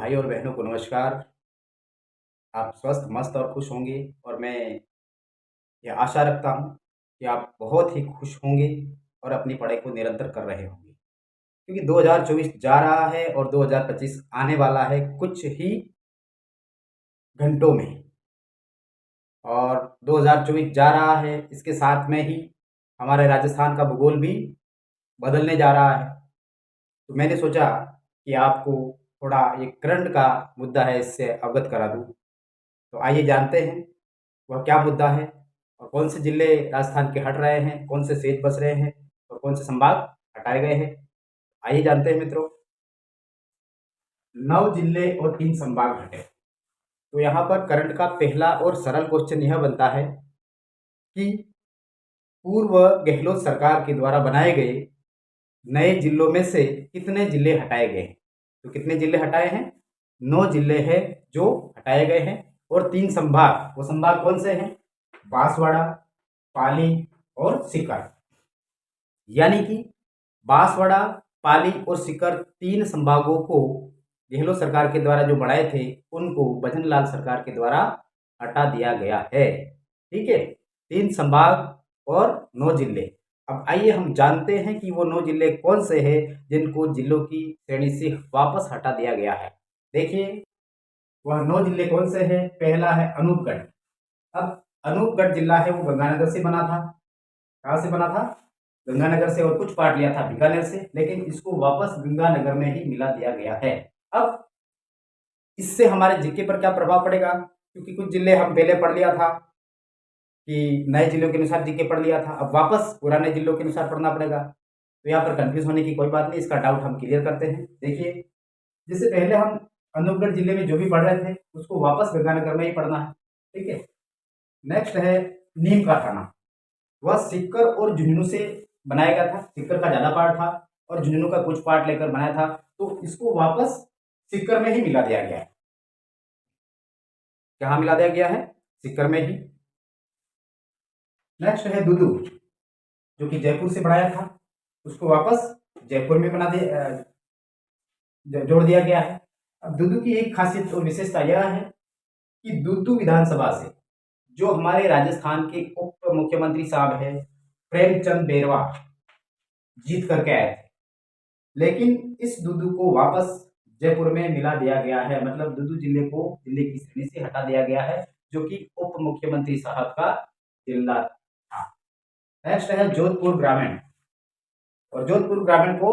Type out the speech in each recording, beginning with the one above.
भाई और बहनों को नमस्कार। आप स्वस्थ, मस्त और खुश होंगे और मैं ये आशा रखता हूँ कि आप बहुत ही खुश होंगे और अपनी पढ़ाई को निरंतर कर रहे होंगे। क्योंकि 2024 जा रहा है और 2025 आने वाला है कुछ ही घंटों में। और 2024 जा रहा है, इसके साथ में ही हमारे राजस्थान का भूगोल भी बदलने जा रहा है। तो मैंने सोचा कि आपको थोड़ा ये करंट का मुद्दा है, इससे अवगत करा दूँ। तो आइए जानते हैं वह क्या मुद्दा है और कौन से जिले राजस्थान के हट रहे हैं, कौन से शेष बच रहे हैं और कौन से संभाग हटाए गए हैं। आइए जानते हैं मित्रों। 9 जिले और 3 संभाग हटे। तो यहाँ पर करंट का पहला और सरल क्वेश्चन यह बनता है कि पूर्व गहलोत सरकार के द्वारा बनाए गए नए जिलों में से कितने जिले हटाए गए हैं। तो कितने जिले हटाए हैं? 9 जिले हैं जो हटाए गए हैं और 3 संभाग, वो संभाग कौन से हैं? बांसवाड़ा, पाली और सीकर। यानी कि बांसवाड़ा, पाली और सीकर 3 संभागों को गहलोत सरकार के द्वारा जो बढ़ाए थे उनको भजनलाल सरकार के द्वारा हटा दिया गया है। ठीक है, 3 संभाग और 9 जिले। अब आइए हम जानते हैं कि वो 9 जिले कौन से हैं जिनको जिलों की श्रेणी से वापस हटा दिया गया है। देखिए वह 9 जिले कौन से हैं। पहला है अनूपगढ़। अब अनूपगढ़ जिला है वो गंगानगर से बना था। कहाँ से बना था? गंगानगर से, और कुछ पार्ट लिया था बीकानेर से, लेकिन इसको वापस गंगानगर में ही मिला दिया गया है। अब इससे हमारे जीके पर क्या प्रभाव पड़ेगा? क्योंकि कुछ जिले हम पहले पढ़ लिया था कि नए जिलों के अनुसार जीके पढ़ लिया था, अब वापस पुराने जिलों के अनुसार पढ़ना पड़ेगा। तो यहाँ पर कंफ्यूज होने की कोई बात नहीं, इसका डाउट हम क्लियर करते हैं। देखिए, जिससे पहले हम अनूपगढ़ जिले में जो भी पढ़ रहे थे उसको वापस गंगानगर में ही पढ़ना है। ठीक है। नेक्स्ट है नीम का थाना। वह सीकर और झुंझुनू से बनाया गया था। सीकर का ज्यादा पार्ट था और झुंझुनू का कुछ पार्ट लेकर बनाया था, तो इसको वापस सीकर में ही मिला दिया गया है। कहाँ मिला दिया गया है? सीकर में ही। नेक्स्ट है दुदू, जो कि जयपुर से बनाया था, उसको वापस जयपुर में बना दिया, जोड़ दिया गया है। अब दुदू की एक खासियत और विशेषता यह है कि दुदू विधानसभा से जो हमारे राजस्थान के उप मुख्यमंत्री साहब हैं प्रेमचंद बेरवा जीत करके आए थे, लेकिन इस दुदू को वापस जयपुर में मिला दिया गया है। मतलब दुदू जिले को जिले की श्रेणी से हटा दिया गया है, जो कि उप मुख्यमंत्री साहब का जिला था। नेक्स्ट है जोधपुर ग्रामीण। और जोधपुर ग्रामीण को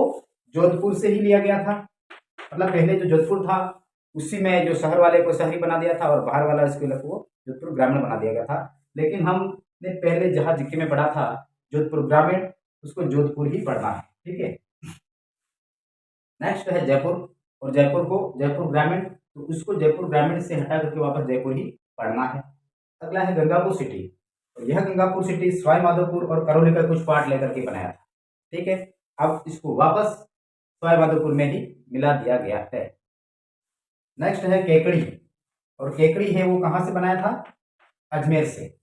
जोधपुर से ही लिया गया था। मतलब पहले जो जोधपुर था उसी में जो शहर वाले को शहरी बना दिया था और बाहर वाला इसके को जोधपुर ग्रामीण बना दिया गया था। लेकिन हमने पहले जहाँ जीके में पढ़ा था जोधपुर ग्रामीण, उसको जोधपुर ही पढ़ना है। ठीक है। नेक्स्ट है जयपुर, और जयपुर को जयपुर ग्रामीण, तो उसको जयपुर ग्रामीण से हटा करके वापस जयपुर ही पढ़ना है। अगला है गंगापुर सिटी, और यह गंगापुर सिटी सवाई माधोपुर और करौली का कुछ पार्ट लेकर के बनाया था। ठीक है। अब इसको वापस सवाई माधोपुर में ही मिला दिया गया है। नेक्स्ट है केकड़ी, और केकड़ी है वो कहाँ से बनाया था? अजमेर से।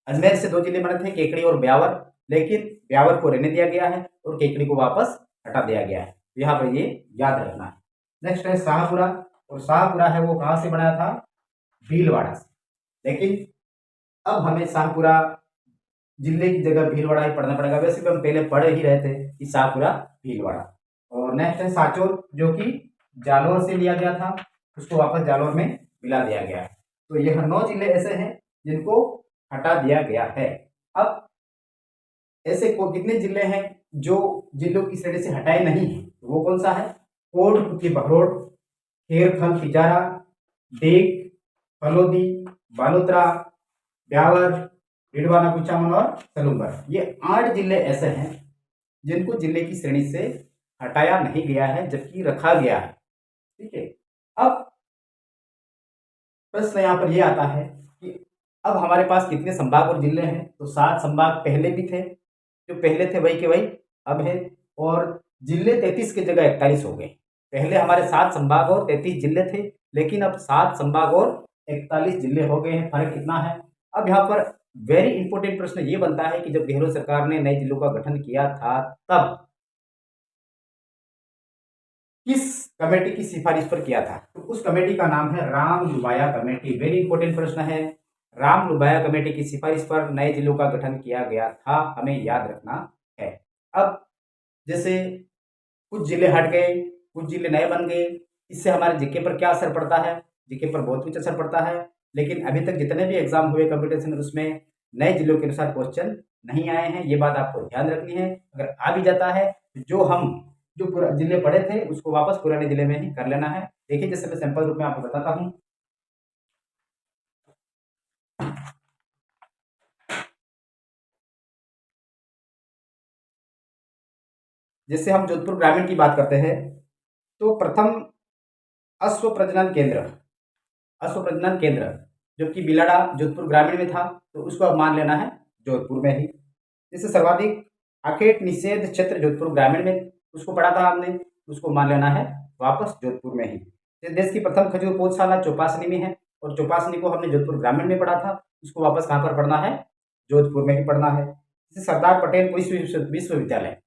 अजमेर से 2 जिले बने थे, केकड़ी और ब्यावर, लेकिन ब्यावर को रहने दिया गया है और केकड़ी को वापस हटा दिया गया है। यहाँ पर ये याद रखना है। नेक्स्ट है शाहपुरा, और शाहपुरा है वो कहाँ से बनाया था? भीलवाड़ा से। लेकिन अब हमें शाहपुरा जिले की जगह भीलवाड़ा ही पढ़ना पड़ेगा। वैसे भी हम पहले पढ़ ही रहे थे कि शाहपुरा भीलवाड़ा। और नेक्स्ट है सांचौर, जो कि जालौर से लिया गया था, उसको वापस जालौर में मिला दिया गया है। तो यह 9 जिले ऐसे हैं जिनको हटा दिया गया है। अब ऐसे को कितने जिले हैं जो जिलों की श्रेणी से हटाए नहीं है? तो वो कौन सा है? कोटपुतली बहरोड, खेरथल पिजारा, डेग, फलोदी, बालोतरा, ब्यावर, डिडवाना कुचामन और सलूंबर। ये 8 जिले ऐसे हैं जिनको जिले की श्रेणी से हटाया नहीं गया है, जबकि रखा गया है। ठीक है। अब प्रश्न यहाँ पर यह आता है कि अब हमारे पास कितने संभाग और जिले हैं? तो 7 संभाग पहले भी थे, जो पहले थे वही के वही अब है, और जिले 33 की जगह 41 हो गए। पहले हमारे 7 संभाग और 33 जिले थे, लेकिन अब 7 संभाग और 41 जिले हो गए हैं। फर्क कितना है? अब यहाँ पर वेरी इंपॉर्टेंट प्रश्न ये बनता है कि जब गहलोत सरकार ने नए जिलों का गठन किया था तब किस कमेटी की सिफारिश पर किया था। तो उस कमेटी का नाम है राम लुबाया कमेटी। वेरी इंपॉर्टेंट प्रश्न है। राम लुबाया कमेटी की सिफारिश पर नए जिलों का गठन किया गया था, हमें याद रखना है। अब जैसे कुछ जिले हट गए, कुछ जिले नए बन गए, इससे हमारे जीके पर क्या असर पड़ता है? जीके पर बहुत कुछ असर पड़ता है। लेकिन अभी तक जितने भी एग्जाम हुए कंपटीशन, उसमें नए जिलों के अनुसार क्वेश्चन नहीं आए हैं, ये बात आपको ध्यान रखनी है। अगर आ भी जाता है जो पूरा जिले पढ़े थे उसको वापस पुराने जिले में ही कर लेना है। देखिए, जैसे मैं सिंपल रूप में आपको बताता हूँ। जैसे हम जोधपुर ग्रामीण की बात करते हैं, तो प्रथम अश्व प्रजनन केंद्र जो कि बिलाड़ा जोधपुर ग्रामीण में था, तो उसको अब मान लेना है जोधपुर में ही। जैसे सर्वाधिक आखेट निषेध क्षेत्र जोधपुर ग्रामीण में उसको पढ़ा था हमने, उसको मान लेना है वापस जोधपुर में ही। जैसे देश की प्रथम खजूर पौधशाला चौपासनी में है, और चौपासनी को हमने जोधपुर ग्रामीण में पढ़ा था, उसको वापस कहाँ पर पढ़ना है? जोधपुर में ही पढ़ना है। जैसे सरदार पटेल कृषि विश्वविद्यालय,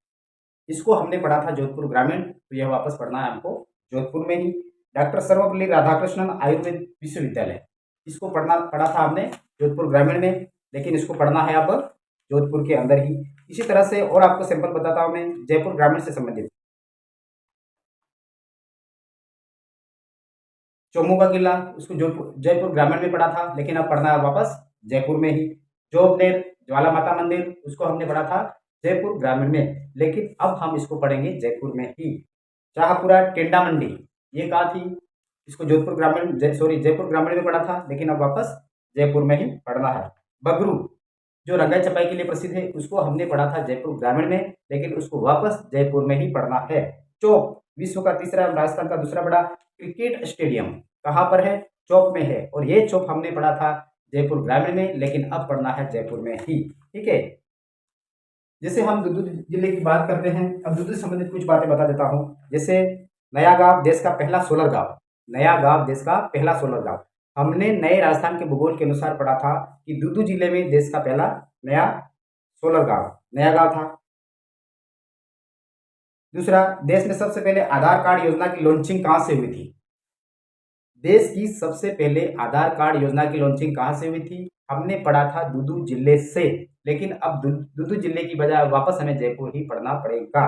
इसको हमने पढ़ा था जोधपुर ग्रामीण, तो यह वापस पढ़ना है हमको जोधपुर में ही। डॉक्टर सर्वपल्ली राधाकृष्णन आयुर्वेद विश्वविद्यालय, इसको पढ़ा था हमने जोधपुर ग्रामीण में, लेकिन इसको पढ़ना है अब जोधपुर के अंदर ही। इसी तरह से और आपको सिंपल बताता हूं मैं, जयपुर ग्रामीण से संबंधित चोमू का किला, उसको जयपुर ग्रामीण में पढ़ा था, लेकिन अब पढ़ना है वापस जयपुर में ही। जोबनेर ज्वाला माता मंदिर, उसको हमने पढ़ा था जयपुर ग्रामीण में, लेकिन अब हम इसको पढ़ेंगे जयपुर में ही। शाहपुरा टेंडा मंडी, ये कहाँ थी? इसको जयपुर ग्रामीण में पढ़ा था, लेकिन अब वापस जयपुर में ही पढ़ना है। बगरू जो रंगाई छपाई के लिए प्रसिद्ध है, उसको हमने पढ़ा था जयपुर ग्रामीण में, लेकिन उसको वापस जयपुर में ही पढ़ना है। चौक विश्व का तीसरा, राजस्थान का दूसरा बड़ा क्रिकेट स्टेडियम कहाँ पर है? चौक में है, और ये चौक हमने पढ़ा था जयपुर ग्रामीण में, लेकिन अब पढ़ना है जयपुर में ही। ठीक है। जैसे हम दुदू जिले की बात करते हैं, अब दुदू से संबंधित कुछ बातें बता देता हूँ। जैसे नया गांव देश का पहला सोलर गांव, नया गांव देश का पहला सोलर गांव, हमने नए राजस्थान के भूगोल के अनुसार पढ़ा था कि दुदू जिले में देश का पहला नया सोलर गांव नया गांव था। दूसरा, देश में सबसे पहले आधार कार्ड योजना की लॉन्चिंग कहां से हुई थी? देश की सबसे पहले आधार कार्ड योजना की लॉन्चिंग कहां से हुई थी? हमने पढ़ा था दुदू जिले से, लेकिन अब दुदू जिले की बजाय वापस हमें जयपुर ही पढ़ना पड़ेगा।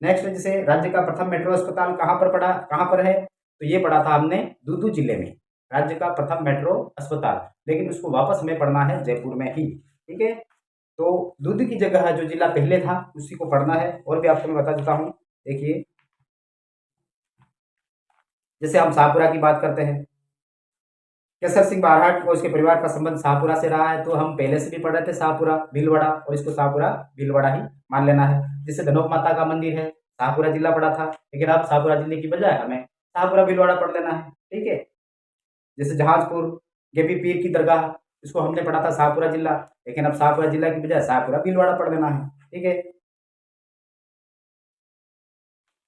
नेक्स्ट, जैसे राज्य का प्रथम मेट्रो अस्पताल कहां पर है? तो ये पढ़ा था हमने दुदू जिले में, राज्य का प्रथम मेट्रो अस्पताल, लेकिन उसको वापस हमें पढ़ना है जयपुर में ही। ठीक है। तो दूध की जगह जो जिला पहले था उसी को पढ़ना है। और भी आपको मैं बता देता हूँ। देखिए, जैसे हम शाहपुरा की बात करते हैं, केसर सिंह बारहट और उसके परिवार का संबंध शाहपुरा से रहा है, तो हम पहले से भी पढ़ रहे थे शाहपुरा भीलवाड़ा, और इसको शाहपुरा भीलवाड़ा ही मान लेना है। जैसे धनोक माता का मंदिर है, शाहपुरा जिला पड़ा था, लेकिन अब शाहपुरा जिले की बजाय हमें शाहपुरा भीलवाड़ा पढ़ लेना है। ठीक है। जैसे जहाजपुर गेपी पीर की दरगाह, इसको हमने पढ़ा था शाहपुरा जिला, लेकिन अब शाहपुरा जिला की बजाय शाहपुरा भीलवाड़ा पढ़ लेना है। ठीक है।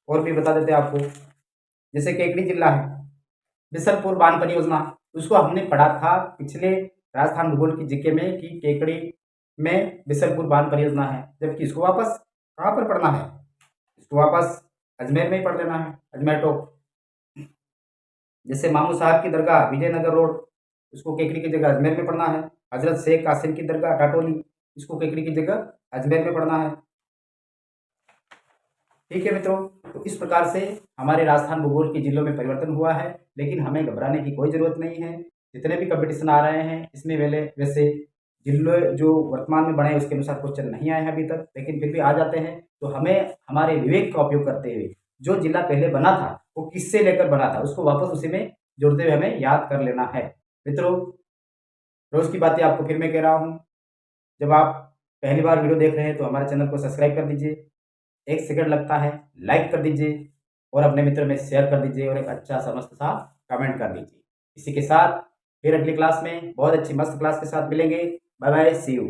और भी बता देते हैं आपको, जैसे केकड़ी जिला है, बिसलपुर बांध परियोजना, उसको हमने पढ़ा था पिछले राजस्थान भूगोल की जीके में कि केकड़ी में बिसलपुर बांध परियोजना है, जबकि इसको वापस कहाँ पर पढ़ना है? इसको वापस अजमेर में ही पढ़ लेना है, अजमेर टॉप। जैसे मामू साहब की दरगाह विजयनगर रोड, उसको केकड़ी की जगह अजमेर में पढ़ना है। हजरत शेख कासिम की दरगाह टाटोली, इसको केकड़ी की जगह अजमेर में पढ़ना है। ठीक है मित्रों, तो इस प्रकार से हमारे राजस्थान भूगोल के जिलों में परिवर्तन हुआ है, लेकिन हमें घबराने की कोई ज़रूरत नहीं है। जितने भी कंपटीशन आ रहे हैं इसमें वैसे जिले जो वर्तमान में बने हैं उसके अनुसार क्वेश्चन नहीं आए हैं अभी तक, लेकिन फिर भी आ जाते हैं। तो हमें हमारे विवेक का उपयोग करते हुए जो जिला पहले बना था वो किससे लेकर बना था, उसको वापस उसी में जोड़ते हुए हमें याद कर लेना है। मित्रों, रोज़ की बातें आपको फिर मैं कह रहा हूँ, जब आप पहली बार वीडियो देख रहे हैं तो हमारे चैनल को सब्सक्राइब कर दीजिए, 1 सेकंड लगता है, लाइक कर दीजिए और अपने मित्रों में शेयर कर दीजिए, और एक अच्छा सा मस्त सा कमेंट कर दीजिए। इसी के साथ फिर अगली क्लास में बहुत अच्छी मस्त क्लास के साथ मिलेंगे। Bye bye, see you.